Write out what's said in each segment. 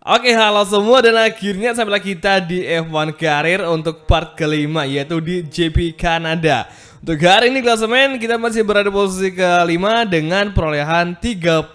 Oke, halo semua dan akhirnya sampailah kita di F1 Karir untuk part kelima, yaitu di GP Kanada. Untuk hari ini klasemen kita masih berada di posisi kelima dengan perolehan 33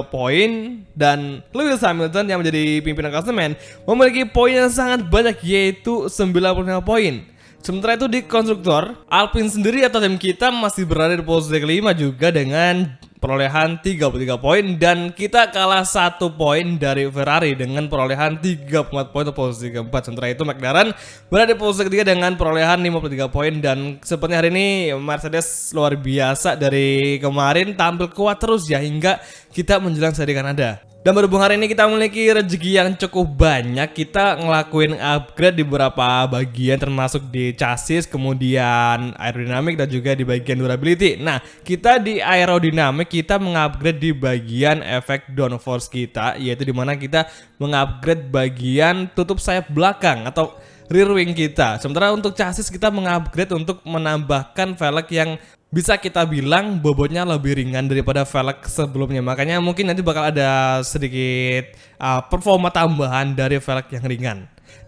poin, dan Lewis Hamilton yang menjadi pimpinan klasemen memiliki poin yang sangat banyak, yaitu 95 poin. Sementara itu di konstruktor, Alpine sendiri atau tim kita masih berada di posisi kelima juga dengan perolehan 33 poin, dan kita kalah 1 poin dari Ferrari dengan perolehan 34 poin untuk posisi keempat. Sementara itu McLaren berada di posisi ketiga dengan perolehan 53 poin, dan seperti hari ini Mercedes luar biasa dari kemarin tampil kuat terus ya hingga kita menjelang seri Kanada. Dan berhubung hari ini kita memiliki rezeki yang cukup banyak, kita ngelakuin upgrade di beberapa bagian termasuk di chassis, kemudian aerodinamik dan juga di bagian durability. Nah, kita di aerodinamik kita mengupgrade di bagian efek downforce kita, yaitu dimana kita mengupgrade bagian tutup sayap belakang atau rear wing kita. Sementara untuk chassis kita mengupgrade untuk menambahkan velg yang bisa kita bilang bobotnya lebih ringan daripada velg sebelumnya. Makanya mungkin nanti bakal ada sedikit performa tambahan dari velg yang ringan.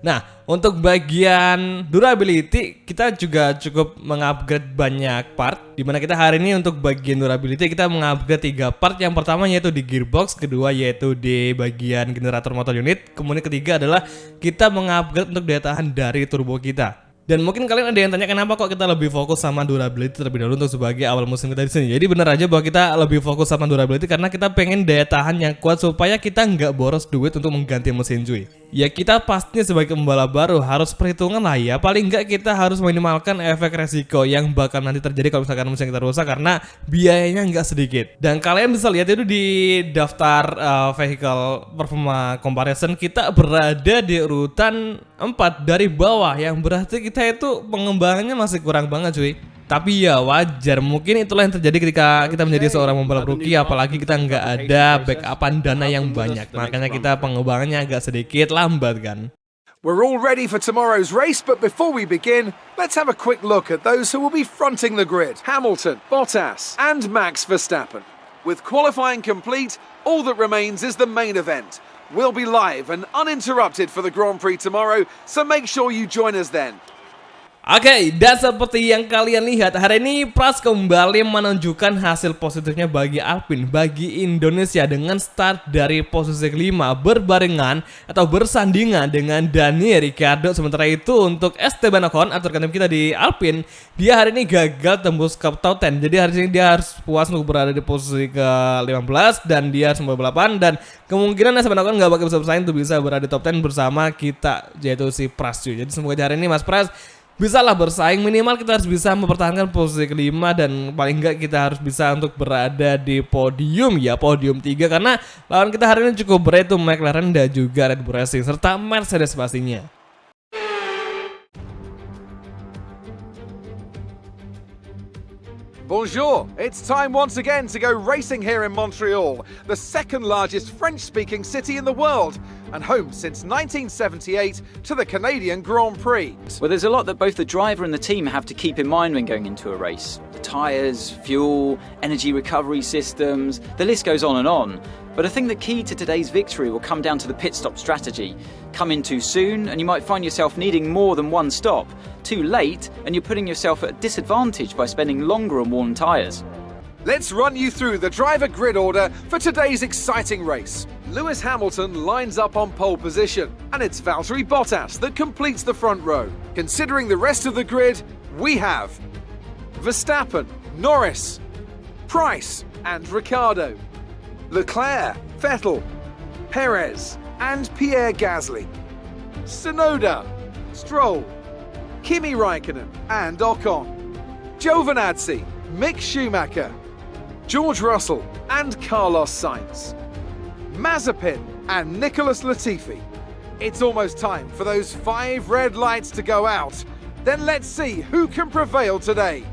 Nah, untuk bagian durability kita juga cukup mengupgrade banyak part, dimana kita hari ini untuk bagian durability kita mengupgrade 3 part. Yang pertama yaitu di gearbox, kedua yaitu di bagian generator motor unit, kemudian ketiga adalah kita mengupgrade untuk daya tahan dari turbo kita. Dan mungkin kalian ada yang tanya kenapa kok kita lebih fokus sama durability terlebih dahulu untuk sebagai awal musim kita di sini. Jadi bener aja bahwa kita lebih fokus sama durability karena kita pengen daya tahan yang kuat supaya kita nggak boros duit untuk mengganti mesin cuy. Ya kita pastinya sebagai pembalap baru harus perhitungan lah ya. Paling nggak kita harus minimalkan efek resiko yang bakal nanti terjadi kalau misalkan mesin kita rusak karena biayanya nggak sedikit. Dan kalian bisa lihat itu di daftar vehicle performa comparison kita berada di urutan 4 dari bawah, yang berarti kita itu pengembangannya masih kurang banget cuy. Tapi ya wajar, mungkin itulah yang terjadi ketika kita menjadi seorang pembalap rookie, apalagi kita nggak ada backupan dana yang banyak, makanya kita pengembangannya agak sedikit lambat kan. We're all ready for tomorrow's race, but before we begin, let's have a quick look at those who will be fronting the grid. Hamilton, Bottas, and Max Verstappen. With qualifying complete, all that remains is the main event. We'll be live and uninterrupted for the Grand Prix tomorrow, so make sure you join us then. Oke, dan seperti yang kalian lihat, hari ini Pras kembali menunjukkan hasil positifnya bagi Alpine, bagi Indonesia dengan start dari posisi kelima berbarengan atau bersandingan dengan Daniel Ricciardo. Sementara itu untuk Esteban Ocon atau rekan tim kita di Alpine, dia hari ini gagal tembus ke top 10. Jadi hari ini dia harus puas untuk berada di posisi ke-15 dan dia harus balapan, dan kemungkinan Esteban Ocon nggak bakal bisa bersaing untuk bisa berada di top 10 bersama kita, yaitu si Pras. Jadi semoga hari ini Mas Pras bisalah bersaing, minimal kita harus bisa mempertahankan posisi kelima, dan paling enggak kita harus bisa untuk berada di podium ya, podium 3, karena lawan kita hari ini cukup berat, itu McLaren dan juga Red Bull Racing serta Mercedes pastinya. Bonjour, it's time once again to go racing here in Montreal, the second largest French-speaking city in the world, and home since 1978 to the Canadian Grand Prix. Well, there's a lot that both the driver and the team have to keep in mind when going into a race. The tyres, fuel, energy recovery systems, the list goes on and on. But I think the key to today's victory will come down to the pit stop strategy. Come in too soon and you might find yourself needing more than one stop. Too late and you're putting yourself at a disadvantage by spending longer on worn tyres. Let's run you through the driver grid order for today's exciting race. Lewis Hamilton lines up on pole position, and it's Valtteri Bottas that completes the front row. Considering the rest of the grid, we have Verstappen, Norris, Price and Ricciardo, Leclerc, Vettel, Perez and Pierre Gasly, Tsunoda, Stroll, Kimi Raikkonen and Ocon, Giovinazzi, Mick Schumacher, George Russell and Carlos Sainz, Mazepin and Nicholas Latifi. It's almost time for those 5 red lights to go out. Then let's see who can prevail today.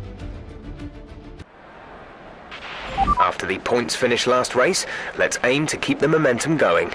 After the points finish last race, let's aim to keep the momentum going.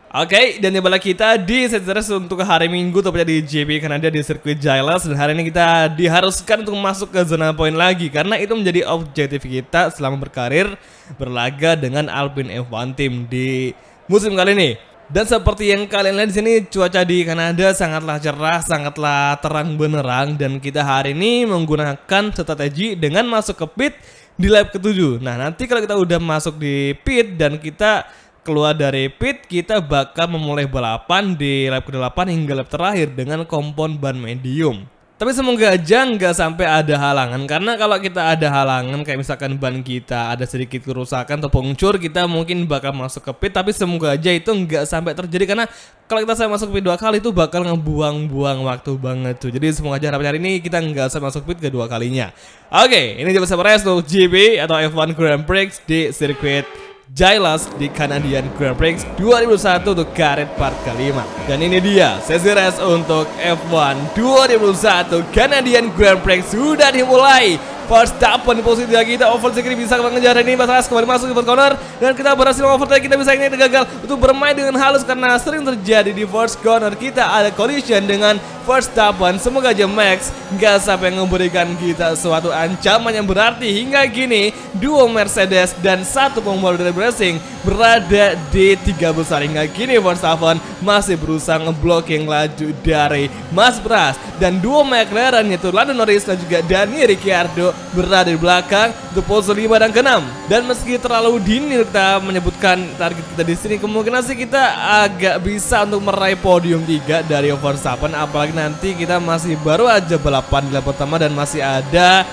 Oke, dan tibalah kita di sesi race untuk hari Minggu, tepatnya di GP Kanada di sirkuit Giles. Dan hari ini kita diharuskan untuk masuk ke zona poin lagi, karena itu menjadi objektif kita selama berkarir berlaga dengan Alpine F1 Team di musim kali ini. Dan seperti yang kalian lihat di sini, cuaca di Kanada sangatlah cerah, sangatlah terang benderang, dan kita hari ini menggunakan strategi dengan masuk ke pit di lap ke-7. Nah, nanti kalau kita udah masuk di pit dan kita keluar dari pit, kita bakal memulai balapan di lap ke-8 hingga lap terakhir dengan kompon ban medium. Tapi semoga aja nggak sampai ada halangan, karena kalau kita ada halangan kayak misalkan ban kita ada sedikit kerusakan atau punctur, kita mungkin bakal masuk ke pit. Tapi semoga aja itu nggak sampai terjadi, karena kalau kita sampai masuk pit 2 kali itu bakal ngebuang-buang waktu banget tuh. Jadi semoga aja hari ini kita nggak sampai masuk pit kedua kalinya. Oke, ini coba race untuk GP atau F1 Grand Prix di sirkuit Jailas di Canadian Grand Prix 2021 untuk karet part ke-5. Dan ini dia sesi race untuk F1 2021 Canadian Grand Prix sudah dimulai. Verstappen di posisi 3, kita overtake kiri bisa mengejar ini, Mas kembali masuk di first corner dan kita berhasil overtake. Kita bisa ini gagal untuk bermain dengan halus karena sering terjadi di first corner kita ada collision dengan Verstappen. Semoga aja Max nggak sampai memberikan kita suatu ancaman yang berarti. Hingga kini duo Mercedes dan satu pembalap dari Racing berada di 3 besar. Hingga kini Verstappen masih berusaha ngeblocking laju dari Mas Pras, dan duo McLaren yaitu Lando Norris dan juga Daniel Ricciardo berada di belakang untuk posisi 5 dan ke-6. Dan meski terlalu dini kita menyebutkan target kita di sini, kemungkinan sih kita agak bisa untuk meraih podium 3 dari Verstappen, apalagi nanti kita masih baru aja balapan di lap pertama dan masih ada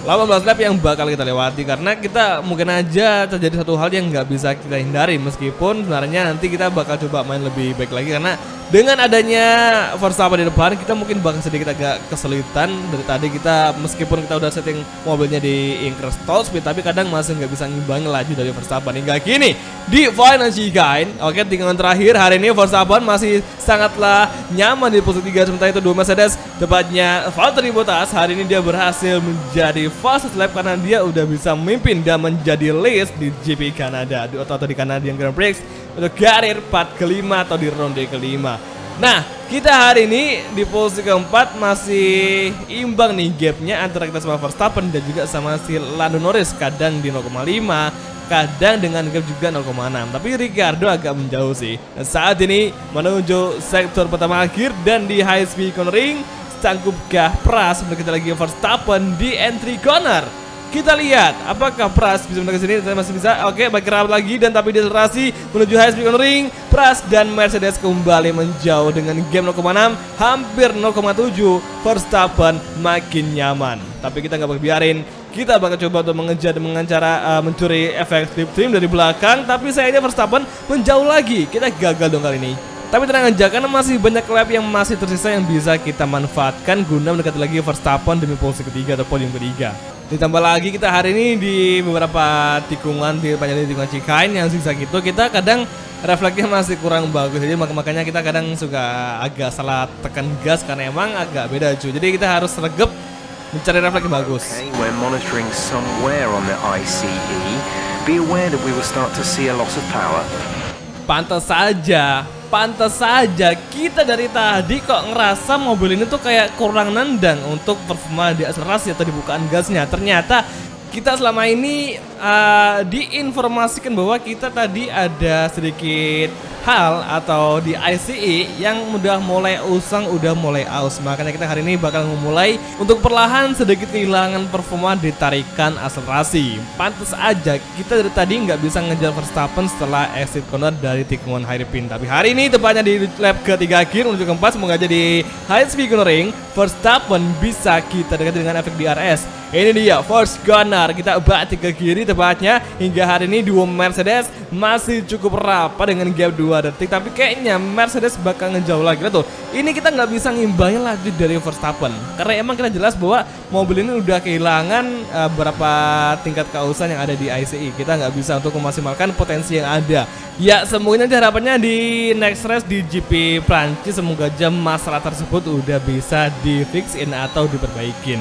18 lap yang bakal kita lewati, karena kita mungkin aja terjadi satu hal yang nggak bisa kita hindari. Meskipun sebenarnya nanti kita bakal coba main lebih baik lagi, karena dengan adanya Verstappen di depan kita mungkin bakal sedikit agak kesulitan. Dari tadi kita meskipun kita udah setting mobilnya di increase top speed, tapi kadang masih nggak bisa ngimbangin laju dari Verstappen. Hingga kini di final chicane, oke, tinggal terakhir hari ini Verstappen masih sangatlah nyaman di posisi 3, sementara itu dua Mercedes, tepatnya Valtteri Bottas hari ini dia berhasil menjadi fastest lap karena dia udah bisa memimpin dan menjadi lead di GP Kanada atau di Canadian Grand Prix untuk karir part ke-5 atau di ronde ke-5. Nah, kita hari ini di posisi keempat masih imbang nih gapnya antara kita sama Verstappen dan juga sama si Lando Norris, kadang di 0,5, kadang dengan gap juga 0,6. Tapi Ricciardo agak menjauh sih. Dan saat ini menuju sektor pertama akhir dan di high speed cornering, sanggupkah Pras mendekati lagi Verstappen di entry corner? Kita lihat apakah Pras bisa mendekati sini. Masih bisa. Oke, bagi rapat lagi dan tapi diakselerasi menuju high speed cornering. Pras dan Mercedes kembali menjauh dengan game 0,6, hampir 0,7. Verstappen makin nyaman. Tapi kita nggak bakal biarin. Kita bakal coba untuk mengejar dengan cara mencuri efek slipstream dari belakang. Tapi sayangnya Verstappen menjauh lagi. Kita gagal dong kali ini. Tapi tenang aja, karena masih banyak lap yang masih tersisa yang bisa kita manfaatkan guna mendekati lagi Verstappen demi posisi ketiga atau podium ketiga. Ditambah lagi kita hari ini di beberapa tikungan di panjang tikungan chicane yang sisa gitu, kita kadang refleksnya masih kurang bagus. Jadi makanya kita kadang suka agak salah tekan gas karena emang agak beda cuy. Jadi kita harus regep mencari refleks yang bagus. Okay, we're monitoring somewhere on the ICE. Be aware that we will start to see a loss of power. Pantas saja kita dari tadi kok ngerasa mobil ini tuh kayak kurang nendang untuk performa di akselerasi atau di bukaan gasnya. Ternyata kita selama ini diinformasikan bahwa kita tadi ada sedikit hal atau di ICE yang udah mulai usang, udah mulai aus. Makanya kita hari ini bakal memulai untuk perlahan sedikit kehilangan performa di tarikan akselerasi. Pantas aja kita dari tadi nggak bisa ngejar Verstappen setelah exit corner dari tikungan hairpin. Tapi hari ini tepatnya di lap ketiga akhir menuju keempat, semoga aja di high speed cornering Verstappen bisa kita dekati dengan efek DRS. Ini dia first corner, kita batik ke kiri tepatnya. Hingga hari ini dua Mercedes masih cukup rapat dengan gap 2 detik, tapi kayaknya Mercedes bakal ngejauh lagi tuh. Ini kita nggak bisa ngimbangin laju dari Verstappen karena emang kita jelas bahwa mobil ini udah kehilangan berapa tingkat keausan yang ada di ICE. Kita nggak bisa untuk memaksimalkan potensi yang ada. Ya semoga nanti harapannya di next race di GP Prancis semoga aja masalah tersebut udah bisa di fixin atau diperbaikin.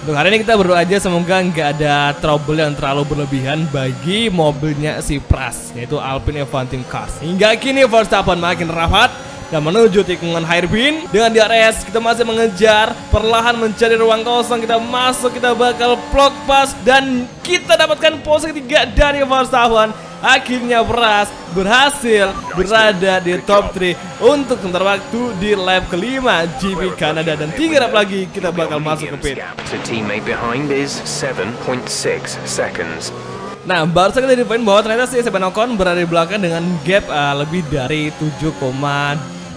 Untuk hari ini kita berdoa aja semoga nggak ada trouble yang terlalu berlebihan bagi mobilnya si Pras, yaitu Alpine F1 Team Cars. Hingga kini Verstappen makin rapat dan menuju tikungan hairpin. Dengan DRS kita masih mengejar, perlahan mencari ruang kosong, kita masuk, kita bakal block pass dan kita dapatkan posisi ketiga dari Verstappen. akhirnya Pras berhasil berada di top 3 untuk sementara waktu di lap kelima GP Kanada, dan 3 lap lagi kita bakal masuk ke pit. To teammate behind is 7.6 seconds. Nah, baru saja kita dipoin bahwa ternyata si Esteban Ocon berada di belakang dengan gap lebih dari 7,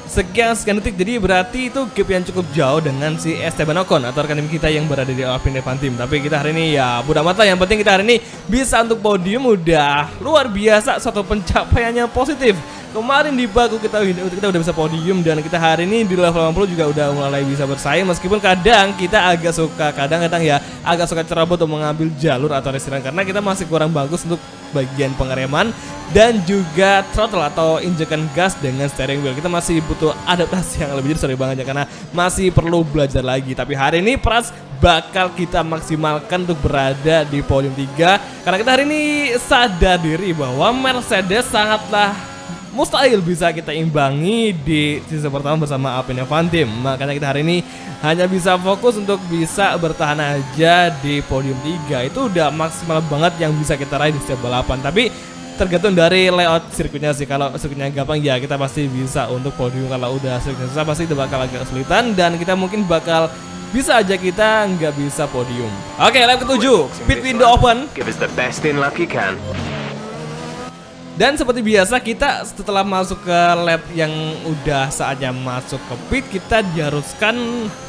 sekian detik. Jadi berarti itu gap yang cukup jauh dengan si Esteban Ocon atau rekan tim kita yang berada di Alpine F1 Team. Tapi kita hari ini ya bodo amat lah, yang penting kita hari ini bisa untuk podium, udah luar biasa, suatu pencapaiannya positif. Kemarin di Baku kita udah bisa podium, dan kita hari ini di level 80 juga udah mulai bisa bersaing, meskipun kadang kita agak suka agak suka ceroboh untuk mengambil jalur atau resiran karena kita masih kurang bagus untuk bagian pengereman dan juga throttle atau injekan gas dengan steering wheel. Kita masih butuh adaptasi yang lebih, sorry banget ya, karena masih perlu belajar lagi. Tapi hari ini Pras bakal kita maksimalkan untuk berada di podium 3 karena kita hari ini sadar diri bahwa Mercedes sangatlah mustahil bisa kita imbangi di sisi pertama bersama Alpine F1 Team. Makanya kita hari ini hanya bisa fokus untuk bisa bertahan aja di podium 3. Itu udah maksimal banget yang bisa kita raih di setiap balapan. Tapi tergantung dari layout sirkuitnya sih. Kalau sirkuitnya gampang ya kita pasti bisa untuk podium. Kalau udah sirkuitnya susah pasti itu bakal agak kesulitan, dan kita mungkin bakal bisa aja kita nggak bisa podium. Oke, lap ke-7, pit window open. Give us the best in luck you can. Dan seperti biasa kita setelah masuk ke lap yang udah saatnya masuk ke pit, kita diharuskan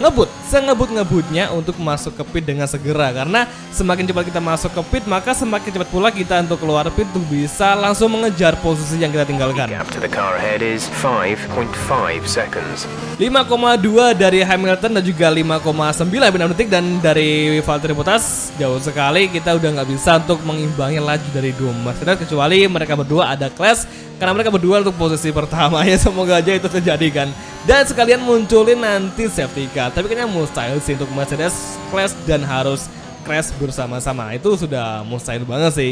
ngebut sengebut-ngebutnya untuk masuk ke pit dengan segera, karena semakin cepat kita masuk ke pit maka semakin cepat pula kita untuk keluar pit untuk bisa langsung mengejar posisi yang kita tinggalkan. Gap to the car ahead is 5.5 seconds. 5,2 dari Hamilton dan juga 5,9 detik, dan dari Valtteri Bottas jauh sekali kita udah nggak bisa untuk mengimbangi laju dari dua Mercedes, kecuali mereka berdua ada clash karena mereka berdua untuk posisi pertama ya, semoga aja itu terjadi kan, dan sekalian munculin nanti safety car. Tapi kayaknya mustahil sih untuk Mercedes clash dan harus crash bersama-sama, itu sudah mustahil banget sih.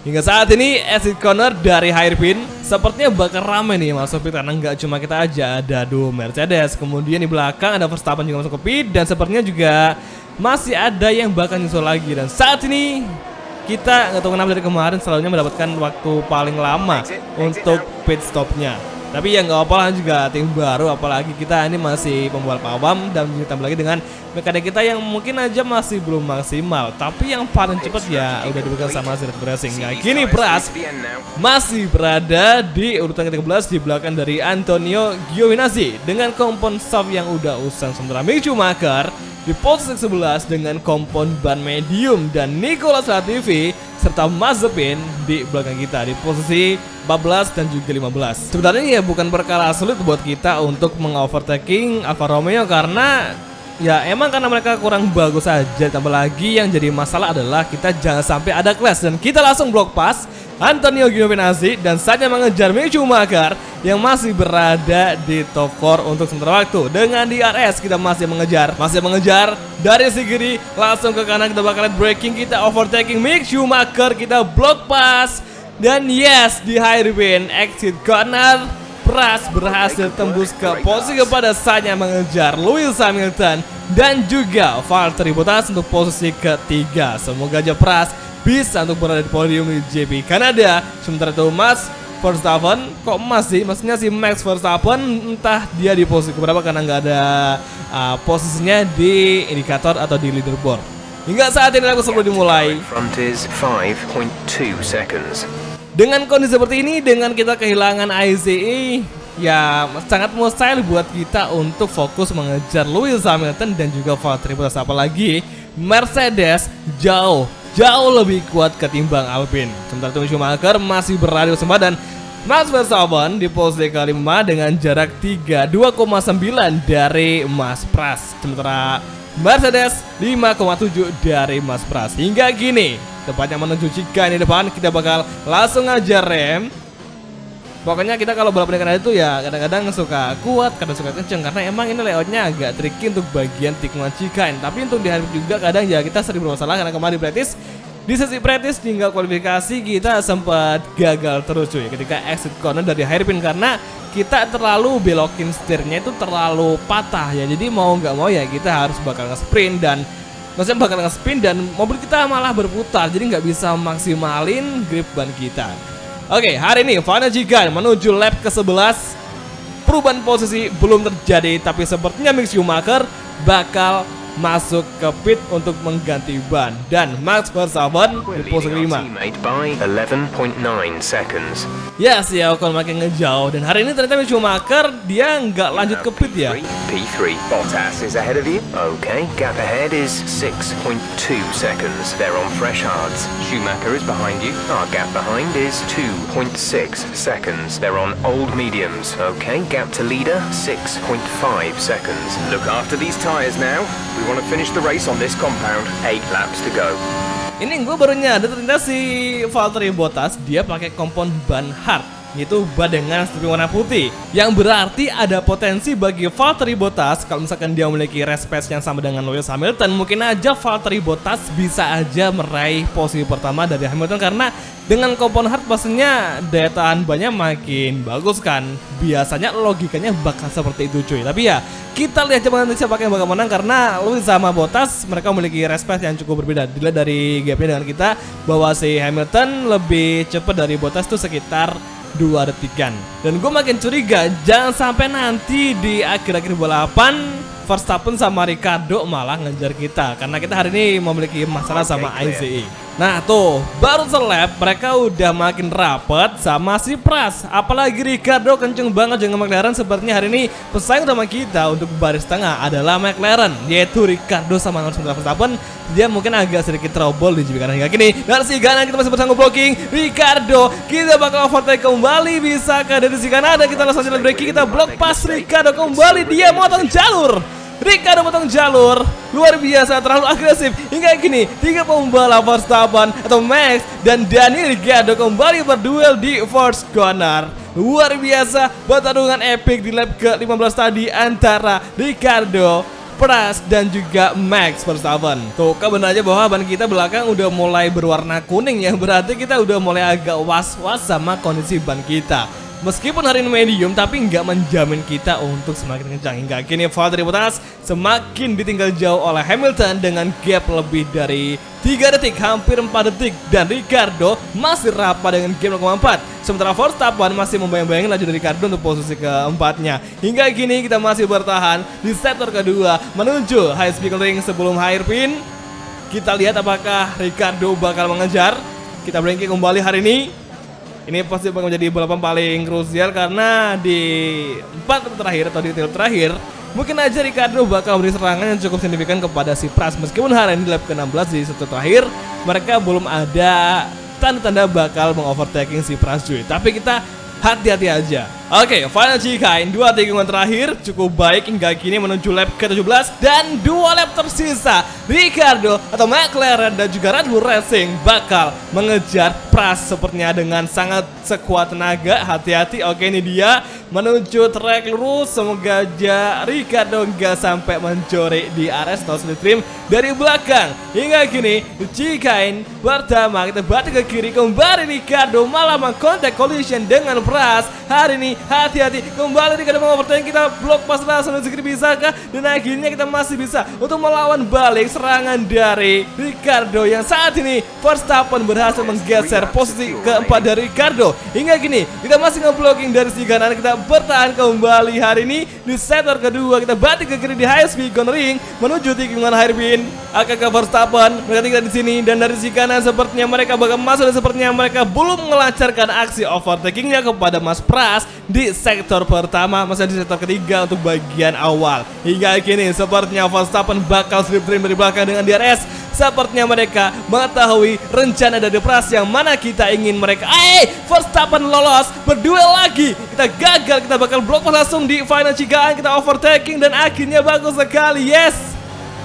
Hingga saat ini exit corner dari hairpin sepertinya bakal ramai nih masuk pit, karena nggak cuma kita aja, ada dua Mercedes, kemudian di belakang ada Verstappen juga masuk ke pit, dan sepertinya juga masih ada yang bakal nyusul lagi. Dan saat ini kita nggak tahu kenapa dari kemarin selalunya mendapatkan waktu paling lama untuk pit stopnya. Tapi ya nggak apa lah, juga tim baru, apalagi kita ini masih pembalap awam, dan ditambah lagi dengan mekanik kita yang mungkin aja masih belum maksimal. Tapi yang paling cepat ya udah diberikan sama Red Bull Racing. Nah, kini Pras masih berada di urutan ke-13 di belakang dari Antonio Giovinazzi dengan kompon soft yang udah usang, sementara Mick Schumacher di posisi 11 dengan kompon ban medium, dan Nicolas Latifi serta Mazepin di belakang kita di posisi 14 dan juga 15. Sebenarnya ya bukan perkara sulit buat kita untuk mengovertaking Alfa Romeo, karena ya emang karena mereka kurang bagus aja. Tambah lagi yang jadi masalah adalah kita jangan sampai ada clash, dan kita langsung block pass Antonio Giovinazzi dan saatnya mengejar Mick Schumacher yang masih berada di top 4 untuk sementara waktu. Dengan DRS kita masih mengejar dari sisi kiri langsung ke kanan, kita bakal lihat braking, kita overtaking Mick Schumacher, kita block pass, dan yes, di hairpin exit corner Pras berhasil tembus ke posisi kepada saatnya mengejar Lewis Hamilton dan juga Valtteri Bottas untuk posisi ketiga. Semoga aja Pras bisa untuk berada di podium di GP Kanada. Sementara itu Max Verstappen kok maksudnya si Max Verstappen entah dia di posisi keberapa karena nggak ada posisinya di indikator atau di leaderboard. Hingga saat ini aku sebelum dimulai. Front is 5.2 seconds. Dengan kondisi seperti ini, dengan kita kehilangan ICE, ya sangat mustahil buat kita untuk fokus mengejar Lewis Hamilton dan juga Valtteri Bottas, apalagi Mercedes jauh lebih kuat ketimbang Alpine. Sementara itu Schumacher masih berada bersama dan Max Verstappen di posisi kelima dengan jarak 2,9 dari Mas Pras. Sementara Mercedes 5,7 dari Mas Pras. Hingga kini tepatnya menuju chicane di depan, kita bakal langsung aja rem. Pokoknya kita kalau balap di Kanada itu ya kadang-kadang suka kuat, kadang suka kenceng, karena emang ini layoutnya agak tricky untuk bagian tikungan chicane. Tapi untuk di hari juga kadang ya kita sering bermasalah, karena kemarin di sesi practice tinggal kualifikasi kita sempat gagal terus cuy ketika exit corner dari hairpin, karena kita terlalu belokin setirnya itu terlalu patah ya. Jadi mau nggak mau ya kita harus bakal nge-sprint, dan maksudnya bakal nge-spin dan mobil kita malah berputar, jadi nggak bisa maksimalin grip ban kita. Oke, hari ini Final Giga menuju lap ke-11. Perubahan posisi belum terjadi, tapi sepertinya Mick Schumacher bakal masuk ke pit untuk mengganti ban, dan Max Verstappen di posisi 5. By 11.9 seconds. Ya, si Ocon makin ngejauh, dan hari ini ternyata Mick Schumacher dia nggak lanjut ke pit ya. P3. Bottas is ahead of you. Okay, gap ahead is 6.2 seconds. They're on fresh hards. Schumacher is behind you. Our gap behind is 2.6 seconds. They're on old mediums. Okay, gap to leader 6.5 seconds. Look after these tires now. We want to finish the race on this compound. 8 laps to go. Ini gue baru nyadar ternyata si Valtteri Bottas dia pakai kompon ban hard, yaitu ban dengan stripping warna putih, yang berarti ada potensi bagi Valtteri Bottas kalau misalkan dia memiliki race pace yang sama dengan Lewis Hamilton, mungkin aja Valtteri Bottas bisa aja meraih posisi pertama dari Hamilton, karena dengan kompon hard pastinya daya tahan bannya makin bagus kan. Biasanya logikanya bakal seperti itu cuy. Tapi ya kita lihat coba nanti siapa yang bakal menang, karena Lewis sama Bottas mereka memiliki race pace yang cukup berbeda. Dilihat dari gapnya dengan kita bahwa si Hamilton lebih cepat dari Bottas tuh sekitar 2 detikan. Dan gue makin curiga jangan sampai nanti di akhir-akhir balapan Verstappen sama Ricardo malah ngejar kita, karena kita hari ini memiliki masalah sama ICE. Nah tuh, baru selap mereka udah makin rapat sama si Pras. Apalagi Ricardo kenceng banget dengan McLaren. Sepertinya hari ini pesaing utama kita untuk baris tengah adalah McLaren, yaitu Ricardo sama Verstappen. Dia mungkin agak sedikit trouble di GP kanan hingga kini. Dan si kanan kita masih bersanggup blocking Ricardo. Kita bakal overtake kembali. Bisakah dari si kanan? Ada kita langsung jalan braking. Kita block pas Ricardo kembali. Dia motong jalur. Ricardo potong jalur, luar biasa, terlalu agresif. Hingga kini 3 pembalap Verstappen atau Max dan Daniel Ricciardo kembali berduel di first corner. Luar biasa, pertarungan epic di lap ke-15 tadi antara Ricardo, Pras dan juga Max Verstappen. Tuh, benar aja bahwa ban kita belakang udah mulai berwarna kuning ya. Berarti kita udah mulai agak was-was sama kondisi ban kita. Meskipun hari ini medium, tapi nggak menjamin kita untuk semakin kencang. Hingga kini Valtteri Bottas semakin ditinggal jauh oleh Hamilton dengan gap lebih dari 3 detik, hampir 4 detik. Dan Ricardo masih rapat dengan gap 0,4. Sementara Verstappen masih membayang-bayangin laju dari Ricardo untuk posisi keempatnya. Hingga kini kita masih bertahan di sektor kedua menuju high speed ring sebelum hairpin. Kita lihat apakah Ricardo bakal mengejar. Kita blanking kembali hari ini. Ini pasti bakal menjadi balapan paling krusial, karena di 4 terakhir atau di tilt terakhir mungkin aja Ricardo bakal beri serangan yang cukup signifikan kepada si Pras. Meskipun hari ini di lap ke-16 di satu terakhir mereka belum ada tanda-tanda bakal mengovertaking si Pras cuy. Tapi kita hati-hati aja. Oke, Final Chicane 2 tikungan terakhir cukup baik hingga kini menuju lap ke-17 dan 2 lap tersisa. Ricardo atau McLaren dan juga Red Bull Racing bakal mengejar Pras sepertinya dengan sangat sekuat tenaga. Hati-hati. Oke, ini dia menuju trek lurus. Semoga aja Ricardo nggak sampai mencuri di RS atau slipstream dari belakang. Hingga kini Chicane pertama kita balik ke kiri, kembali Ricardo malah mengkontak collision dengan Pras. Hari ini hati-hati, kembali Ricardo mengovertake, kita blok pas langsung dan segera bisakah? Dan akhirnya kita masih bisa untuk melawan balik serangan dari Ricardo, yang saat ini Verstappen berhasil menggeser posisi keempat dari Ricardo. Hingga kini kita masih ngeblocking dari si kanan. Kita bertahan kembali hari ini di sektor kedua. Kita balik ke kiri di high speed cornering menuju tikungan hairpin. Akak Verstappen mereka tinggal di sini, dan dari si kanan sepertinya mereka bakal masuk, dan sepertinya mereka belum melancarkan aksi overtakingnya kepada Mas Pras di sektor pertama, masih di sektor ketiga untuk bagian awal. Hingga kini sepertinya Verstappen bakal slipstream dari belakang dengan DRS. Sepertinya mereka mengetahui rencana dari Pras yang mana kita ingin mereka. Verstappen lolos, berduel lagi. Kita gagal, kita bakal blok langsung di final Chicane. Kita overtaking dan akhirnya bagus sekali. Yes,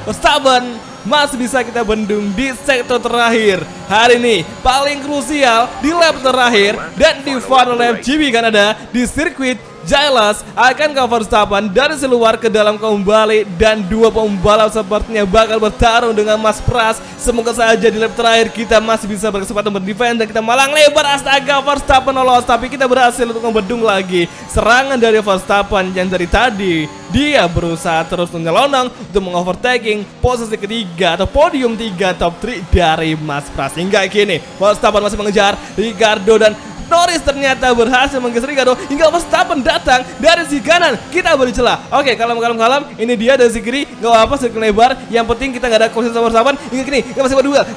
Verstappen masih bisa kita bendung di sektor terakhir. Hari ini paling krusial di lap terakhir dan di final lap GP Kanada di sirkuit Giles akan ke Verstappen dari seluar ke dalam kembali, dan 2 pembalap sepertinya bakal bertarung dengan Mas Pras. Semoga saja di lap terakhir kita masih bisa berkesempatan berdefense dan kita malang lebar. Astaga, Verstappen lolos, tapi kita berhasil untuk membendung lagi serangan dari Verstappen yang dari tadi dia berusaha terus menyelonong untuk mengovertaking posisi ketiga atau podium 3 top 3 dari Mas Pras. Hingga kini Verstappen masih mengejar Ricardo dan Norris ternyata berhasil menggeser Ricciardo hingga Verstappen datang dari sisi kanan. Kita beri celah. Oke, kalem. Ini dia dari sisi kiri. Gak apa-apa, sirkuit lebar. Yang penting kita gak ada kolisi sama Verstappen. Hingga kini kita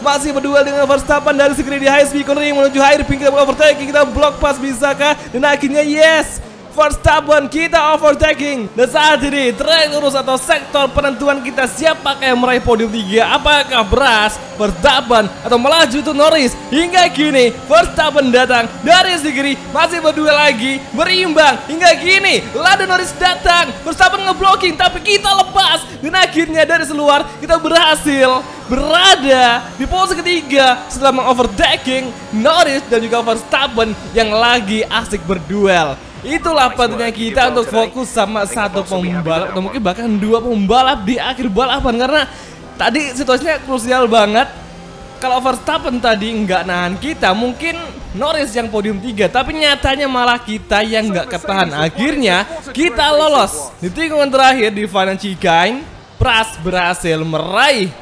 masih berduel dengan Verstappen dari sisi kiri di high speed cornering menuju hairpin. Kita overtaking, kita block pass, bisakah? Dan akhirnya yes, Verstappen kita overtaking. Dan saat ini track lurus atau sektor penentuan kita siapakah yang meraih podium 3. Apakah Beras, Verstappen, atau melaju itu Norris. Hingga kini Verstappen datang dari sisi kiri, masih berdua lagi, berimbang. Hingga kini Lando Norris datang, Verstappen ngeblocking tapi kita lepas. Dan akhirnya dari seluar kita berhasil berada di posisi ketiga setelah mengovertaking Norris dan juga Verstappen yang lagi asik berduel. Itulah pentingnya kita untuk fokus sama satu pembalap atau mungkin bahkan dua pembalap di akhir balapan, karena tadi situasinya krusial banget. Kalau Verstappen tadi nggak nahan kita, mungkin Norris yang podium 3, tapi nyatanya malah kita yang nggak ketahan. Akhirnya kita lolos di tikungan terakhir di final chicane. Pras berhasil meraih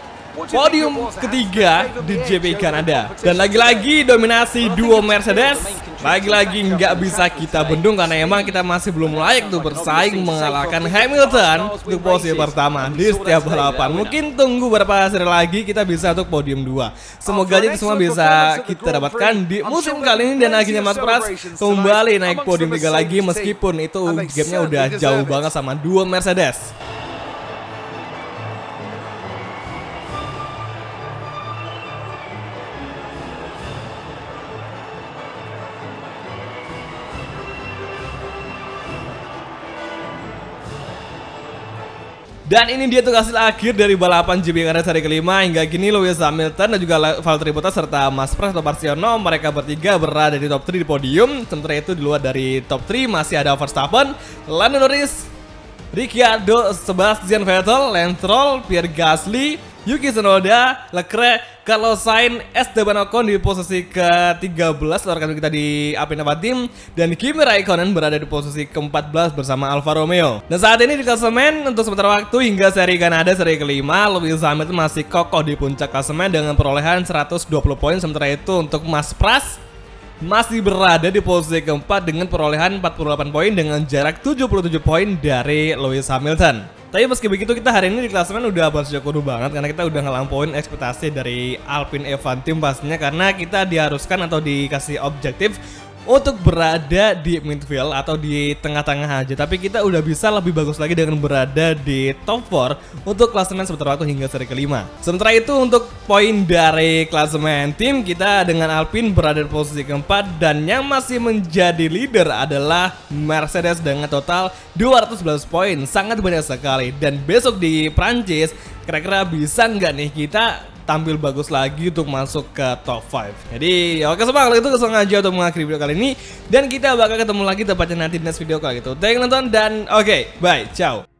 podium ketiga di GP Kanada. Dan lagi-lagi dominasi duo Mercedes lagi-lagi nggak bisa kita bendung, karena emang kita masih belum layak tuh bersaing mengalahkan Hamilton untuk posisi pertama di setiap balapan. Mungkin tunggu beberapa seri lagi kita bisa untuk podium 2. Semoga aja itu semua bisa kita dapatkan di musim kali ini. Dan akhirnya Mas Pras kembali naik podium 3 lagi, meskipun itu gamenya udah jauh banget sama duo Mercedes. Dan ini dia tuh hasil akhir dari balapan GP Kanada seri kelima. Hingga kini Lewis Hamilton dan juga Valtteri Bottas serta Mas Pras atau Marciano, mereka bertiga berada di top 3 di podium. Sementara itu di luar dari top 3 masih ada Verstappen, Lando Norris, Ricciardo, Sebastian Vettel, Lance Stroll, Pierre Gasly, Yuki Tsunoda, Leclerc, Carlos Sainz, Esteban Ocon di posisi ke-13 rekan kita di Alpine Team, dan Kimi Raikkonen berada di posisi ke-14 bersama Alfa Romeo. Dan saat ini di klasemen untuk sementara waktu hingga seri Kanada seri kelima, Lewis Hamilton masih kokoh di puncak klasemen dengan perolehan 120 poin. Sementara itu untuk Mas Pras masih berada di posisi keempat dengan perolehan 48 poin dengan jarak 77 poin dari Lewis Hamilton. Tapi meski begitu kita hari ini di klasemen udah bersyukur banget karena kita udah ngelampauin ekspektasi dari Alpine F1 Team pastinya, karena kita diharuskan atau dikasih objektif untuk berada di midfield atau di tengah-tengah aja. Tapi kita udah bisa lebih bagus lagi dengan berada di top 4 untuk klasemen sementara waktu hingga seri kelima. Sementara itu untuk poin dari klasemen tim, kita dengan Alpine berada di posisi keempat, dan yang masih menjadi leader adalah Mercedes dengan total 211 poin. Sangat banyak sekali. Dan besok di Prancis kira-kira bisa nggak nih kita tampil bagus lagi untuk masuk ke top 5. Jadi ya oke semua, kalau itu langsung aja untuk mengakhiri video kali ini, dan kita bakal ketemu lagi tepatnya nanti di next video kalau gitu. Thank you nonton dan oke, bye, ciao.